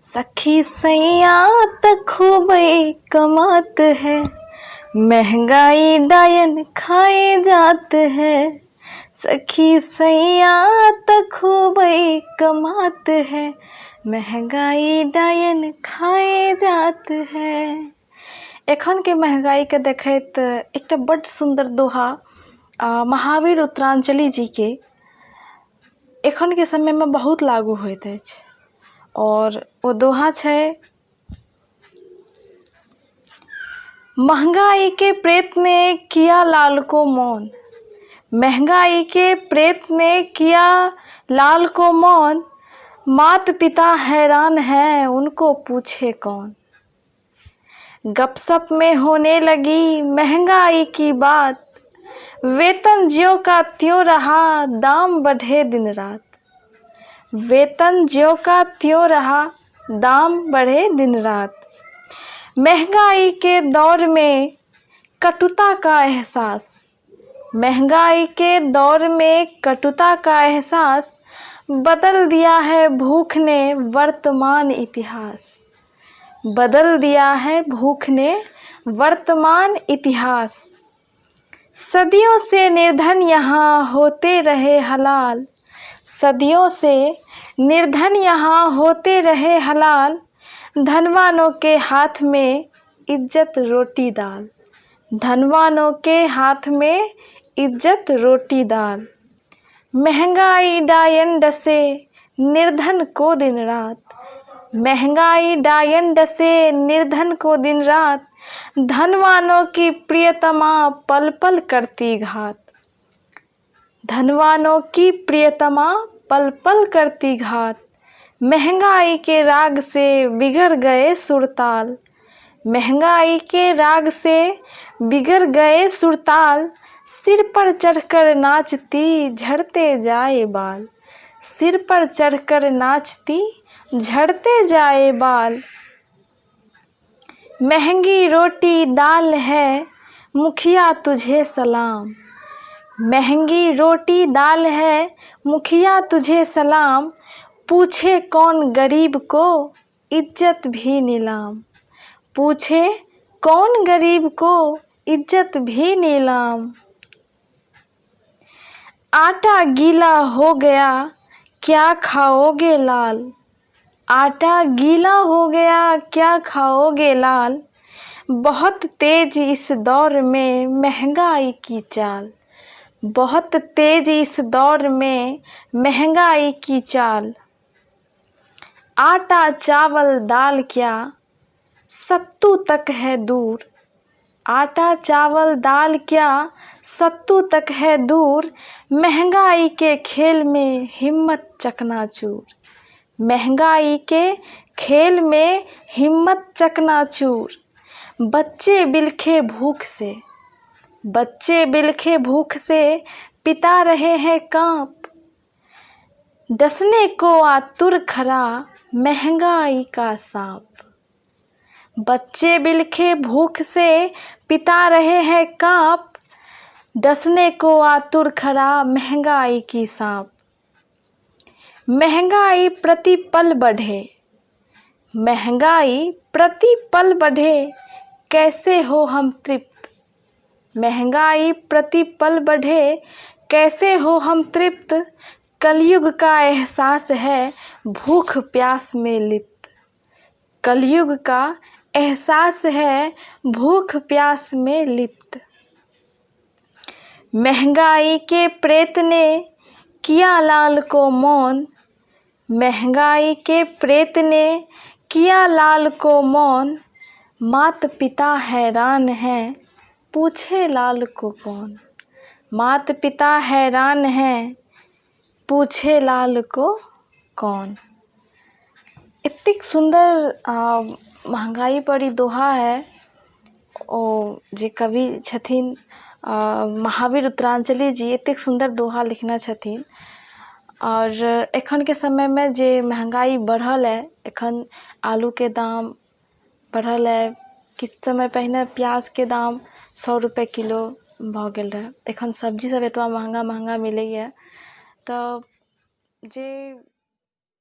सखी सैया त खूबे कमात है, महंगाई डायन खाए जात है। सखी सैया त खूबे कमात है, महंगाई डायन खाए जात है। एखन के महंगाई के देखैत एकटा बड्ड सुंदर दोहा महावीर उत्तरांचली जी के एखन के समय में बहुत लागू होइत अछि और वो दोहा छै, महंगाई के प्रेत ने किया लाल को मौन, महंगाई के प्रेत ने किया लाल को मौन, मात पिता हैरान हैं उनको पूछे कौन। गपशप में होने लगी महंगाई की बात, वेतन ज्यों का त्यों रहा दाम बढ़े दिन रात। वेतन ज्यों का त्यों रहा दाम बढ़े दिन रात। महंगाई के दौर में कटुता का एहसास, महंगाई के दौर में कटुता का एहसास, बदल दिया है भूख ने वर्तमान इतिहास। बदल दिया है भूख ने वर्तमान इतिहास। सदियों से निर्धन यहाँ होते रहे हलाल, सदियों से निर्धन यहाँ होते रहे हलाल, धनवानों के हाथ में इज्जत रोटी दाल। धनवानों के हाथ में इज्जत रोटी दाल। महंगाई डायन डसे निर्धन को दिन रात, महंगाई डायन डसे निर्धन को दिन रात, धनवानों की प्रियतमा पल पल करती घात। धनवानों की प्रियतमा पल पल करती घात। महंगाई के राग से बिगड़ गए सुरताल, महंगाई के राग से बिगड़ गए सुरताल, सिर पर चढ़कर नाचती झड़ते जाए बाल। सिर पर चढ़कर नाचती झड़ते जाए बाल। महंगी रोटी दाल है मुखिया तुझे सलाम, महंगी रोटी दाल है मुखिया तुझे सलाम, पूछे कौन गरीब को इज्जत भी नीलाम। पूछे कौन गरीब को इज्जत भी नीलाम। आटा गीला हो गया क्या खाओगे लाल, आटा गीला हो गया क्या खाओगे लाल, बहुत तेज इस दौर में महंगाई की चाल। बहुत तेज इस दौर में महंगाई की चाल। आटा चावल दाल क्या सत्तू तक है दूर, आटा चावल दाल क्या सत्तू तक है दूर, महंगाई के खेल में हिम्मत चकनाचूर। महंगाई के खेल में हिम्मत चकनाचूर। बच्चे बिलखे भूख से, बच्चे बिलखे भूख से पिता रहे हैं कांप, डसने को आतुर खड़ा महंगाई का सांप। बच्चे बिलखे भूख से पिता रहे हैं कांप, डसने को आतुर खड़ा महंगाई की सांप। महंगाई प्रति पल बढ़े, महंगाई प्रति पल बढ़े, कैसे हो हम तृप्त। महंगाई प्रति पल बढ़े कैसे हो हम तृप्त, कलयुग का एहसास है भूख प्यास में लिप्त। कलयुग का एहसास है भूख प्यास में लिप्त। महंगाई के प्रेत ने किया लाल को मौन, महंगाई के प्रेत ने किया लाल को मौन, मात पिता हैरान हैं पूछे लाल को कौन। मात पिता हैरान हैं पूछे लाल को कौन। इतनी सुंदर महंगाई पर ई दोहा है ओ जे कवि छथिन महावीर उत्तरांचली जी एतेक सुंदर दोहा लिखने छथिन। और एखन के समय में जे महंगाई बढ़ल है, एखन आलू के दाम बढ़ल है, किछु समय पहिने प्याज के दाम 100 रुपये किलो भऽ गेल रहे, एखन सब्जी सब एतबा महंगा महंगा मिलैए। तऽ जे